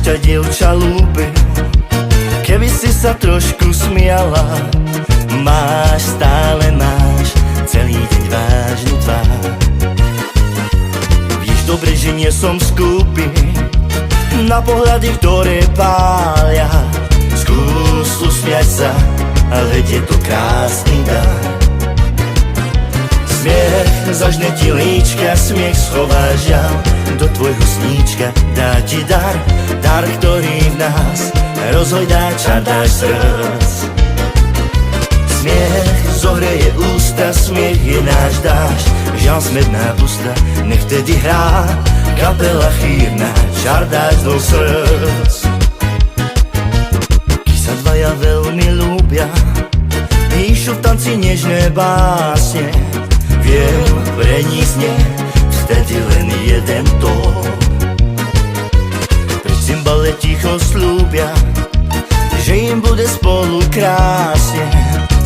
ťa dievča ľúbil, keby si sa trošku smiala. Stále máš celý deň vážnu tvár. Vieš dobre, že nie som skúpy na pohľady, ktoré pália. Skús usmiať sa, ale je to krásny dar. Smiech zažne ti líčka, smiech schová žiaľ do tvojho sníčka. Dá ti dar, dar, ktorý v nás rozhojdá čar dáš srdc. Smiech zohreje ústa, smiech je náš dáš, žiaľ smedná ústa, nech tedy hrá kapela chýrna, čar dáš do srdc. Keď sa dvaja veľmi ľúbia, píšu v tanci nežné básne, viem, pre nich znie vtedy len jeden tón. Pri cymbale ticho slúbia, že im bude spolu krásne.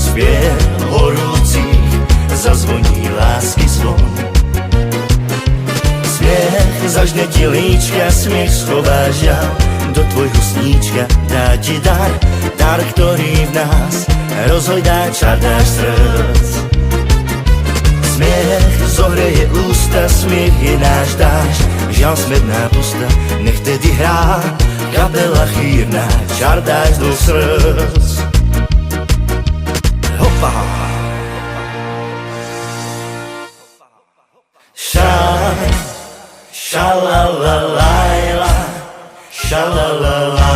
Spiev horúci zazvoní lásky zvon. Smiech zažne ti líčka, smiech schová žiaľ do tvojho sníčka. Dá ti dar, dar, ktorý v nás rozhojdá čar dáš srdc. Smiech zohreje ústa, smiech je náš dáš, žiaľ smedná pusta, nech tedy hrá kapela chýrna, čar dáš do srdc. Hopa! Sha-la-la-la-la, sha-la-la-la,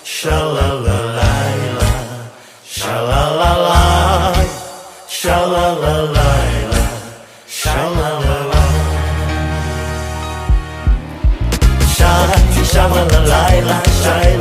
sha-la-la-la-la, sha-la-la-la, sha-la-la-la, sha-la-la-la, sha-la-la-la, sha-la-la-la.